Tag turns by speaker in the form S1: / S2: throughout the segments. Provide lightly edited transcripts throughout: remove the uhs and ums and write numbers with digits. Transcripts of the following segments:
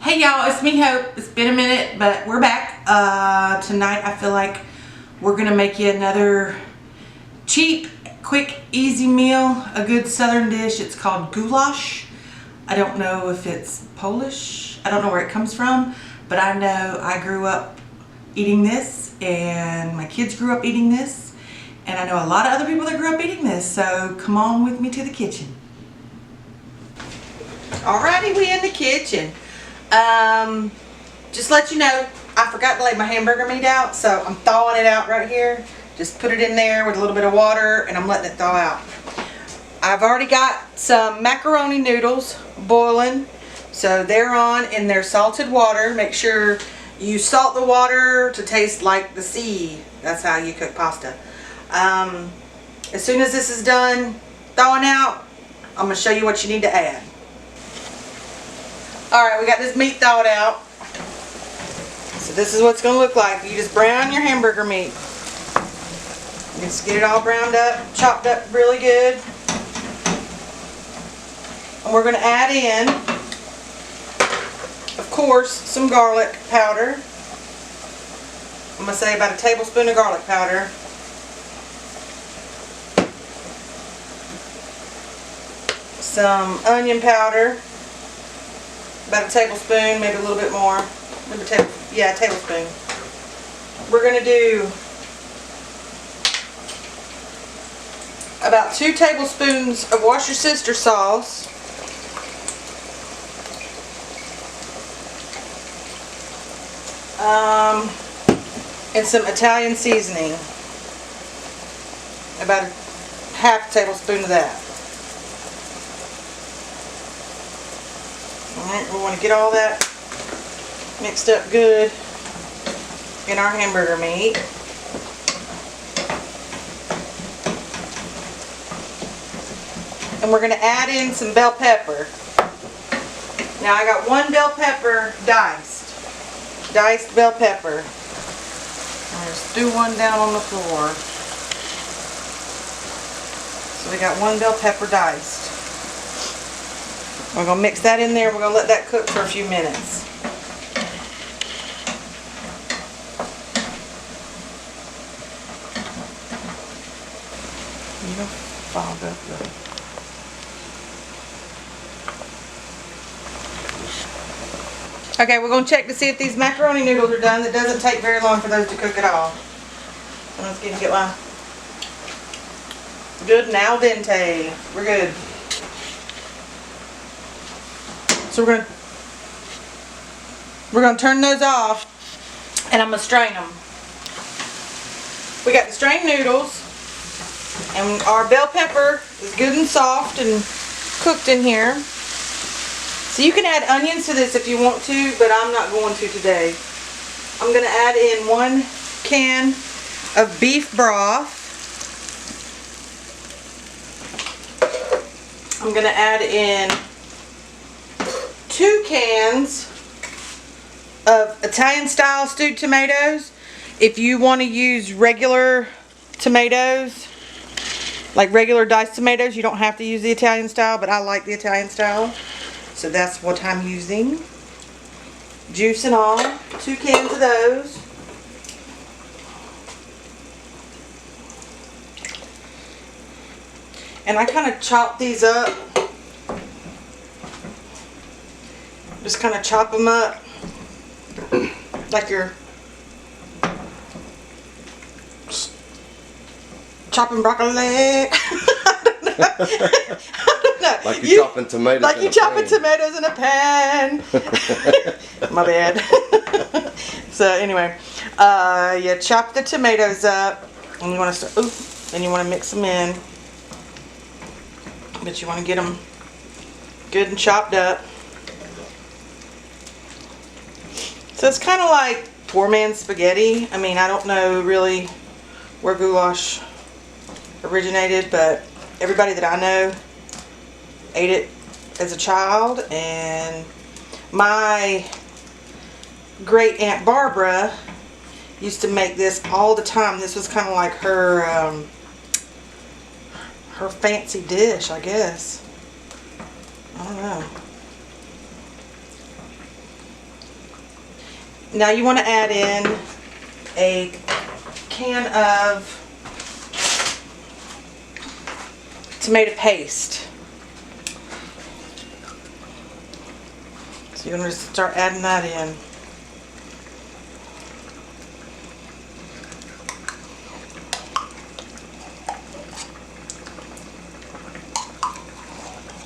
S1: Hey y'all, it's me Hope. It's been a minute, but we're back. Tonight I feel like we're gonna make you another cheap, quick, easy meal, a good southern dish. It's called goulash. I don't know if it's Polish. I don't know where it comes from, but I know I grew up eating this and my kids grew up eating this, and I know a lot of other people that grew up eating this, so come on with me to the kitchen. Alrighty, we in the kitchen. Just let you know, I forgot to lay my hamburger meat out, so I'm thawing it out right here. Just put it in there with a little bit of water and I'm letting it thaw out. I've already got some macaroni noodles boiling, so they're on in their salted water. Make sure you salt the water to taste like the sea. That's how you cook pasta. As soon as this is done thawing out, I'm going to show you what you need to add. Alright, we got this meat thawed out. So this is what it's going to look like. You just brown your hamburger meat. Just get it all browned up, chopped up really good. And we're going to add in, of course, some garlic powder. I'm going to say about a tablespoon of garlic powder. Some onion powder. About a tablespoon, maybe a little bit more. Maybe a tablespoon. We're going to do about 2 tablespoons of worcestershire sauce. And some Italian seasoning. About a half tablespoon of that. Alright, we want to get all that mixed up good in our hamburger meat. And we're going to add in some bell pepper. Now I got 1 bell pepper diced. Diced bell pepper. I just threw one down on the floor. So we got 1 bell pepper diced. We're going to mix that in there. We're going to let that cook for a few minutes. You know, fog up the... Okay, we're going to check to see if these macaroni noodles are done. It doesn't take very long for those to cook at all. Let's get my good and al dente. We're good. So we're going to turn those off, and I'm going to strain them. We got the strained noodles, and our bell pepper is good and soft and cooked in here. So you can add onions to this if you want to, but I'm not going to today. I'm going to add in 1 can of beef broth. I'm going to add in 2 cans of Italian style stewed tomatoes. If you want to use regular tomatoes, like regular diced tomatoes, you don't have to use the Italian style, but I like the Italian style. So that's what I'm using. Juice and all. 2 cans of those. And I kind of chop these up. Just kind of chop them up like you're chopping broccoli. I don't know.
S2: Like you're chopping tomatoes.
S1: Like you're chopping tomatoes in a pan. My bad. So anyway, you chop the tomatoes up, and you want to start. Ooh, and you want to mix them in, but you want to get them good and chopped up. So it's kind of like poor man's spaghetti. I mean, I don't know really where goulash originated, but everybody that I know ate it as a child, and my great Aunt Barbara used to make this all the time. This was kind of like her her fancy dish, I guess. I don't know. Now you want to add in a can of tomato paste. So you're going to start adding that in.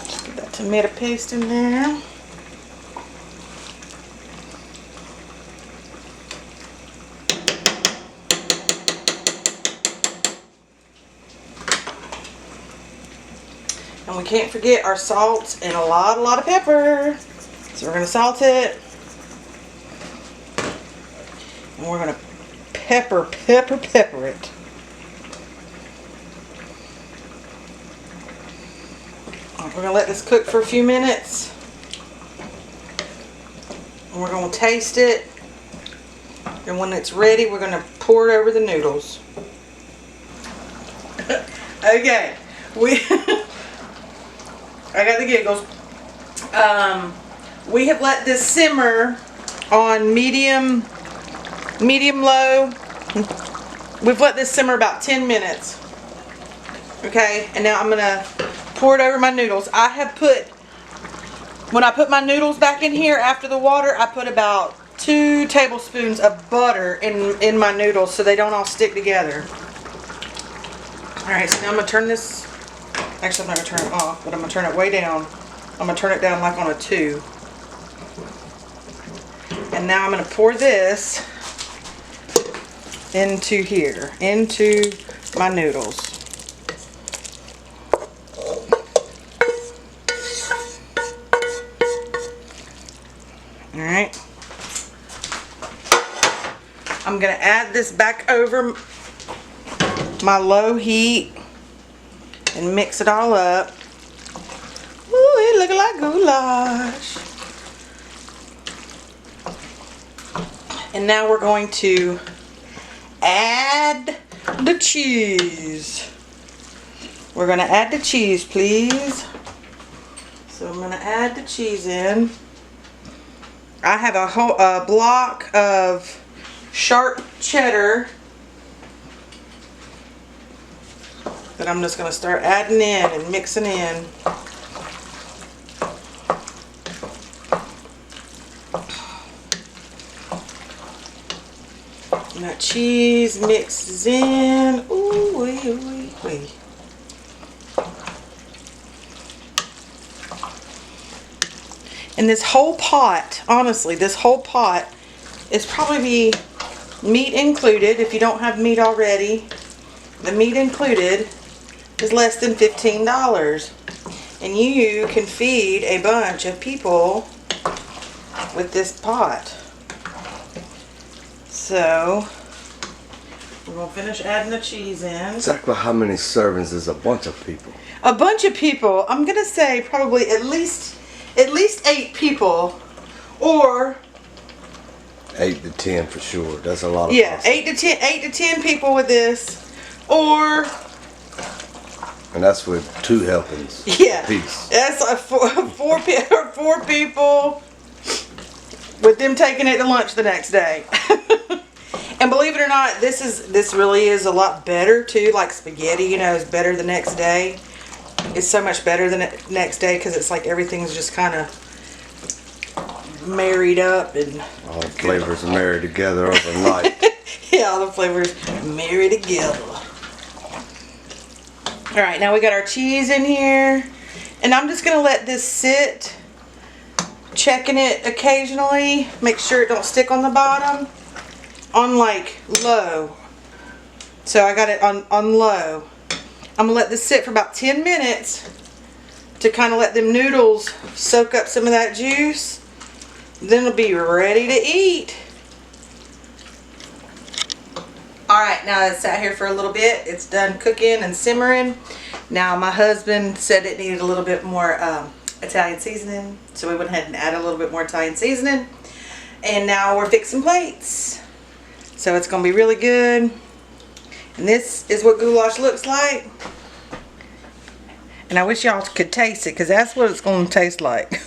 S1: Just get that tomato paste in there. And we can't forget our salt and a lot of pepper. So we're going to salt it. And we're going to pepper it. We're going to let this cook for a few minutes. And we're going to taste it. And when it's ready, we're going to pour it over the noodles. Okay. I got the giggles. We have let this simmer on medium low. We've let this simmer about 10 minutes. Okay, and now I'm gonna pour it over my noodles. When I put my noodles back in here after the water, I put about 2 tablespoons of butter in my noodles so they don't all stick together. Alright, so now I'm gonna turn this. Actually, I'm not going to turn it off, but I'm going to turn it way down. I'm going to turn it down like on a 2. And now I'm going to pour this into here, into my noodles. Alright. I'm going to add this back over my low heat. And mix it all up. Ooh, it looking like goulash. And now we're going to add the cheese. We're going to add the cheese, please. So I'm going to add the cheese in. I have a block of sharp cheddar that I'm just going to start adding in and mixing in. And that cheese mixes in. Ooh, wee. And this whole pot, honestly, this whole pot is probably meat included. If you don't have meat already, the meat included is less than $15, and you can feed a bunch of people with this pot. So we're gonna finish adding the cheese in.
S2: Exactly how many servings is a bunch of people?
S1: A bunch of people. I'm gonna say probably at least 8 people, or
S2: 8 to 10 for sure. That's a lot of.
S1: Yeah,
S2: pasta.
S1: 8 to 10 people with this, or.
S2: And that's with 2 helpings.
S1: Yeah,
S2: Piece.
S1: that's like 4 people with them taking it to lunch the next day. And believe it or not, this really is a lot better too. Like spaghetti, you know, is better the next day. It's so much better than the next day because it's like everything's just kind of married up and
S2: all the flavors are married together overnight.
S1: yeah, all the flavors marry together. Alright, now we got our cheese in here. And I'm just going to let this sit. Checking it occasionally. Make sure it don't stick on the bottom. On like low. So I got it on low. I'm going to let this sit for about 10 minutes. To kind of let them noodles soak up some of that juice. Then it'll be ready to eat. Alright, now it's sat here for a little bit. It's done cooking and simmering. Now my husband said it needed a little bit more Italian seasoning. So we went ahead and added a little bit more Italian seasoning. And now we're fixing plates. So it's going to be really good. And this is what goulash looks like. And I wish y'all could taste it because that's what it's going to taste like.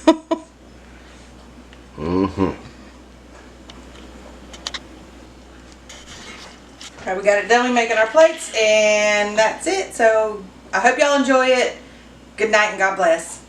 S1: Alright, we got it done. We making our plates, and that's it. So I hope y'all enjoy it. Good night and God bless.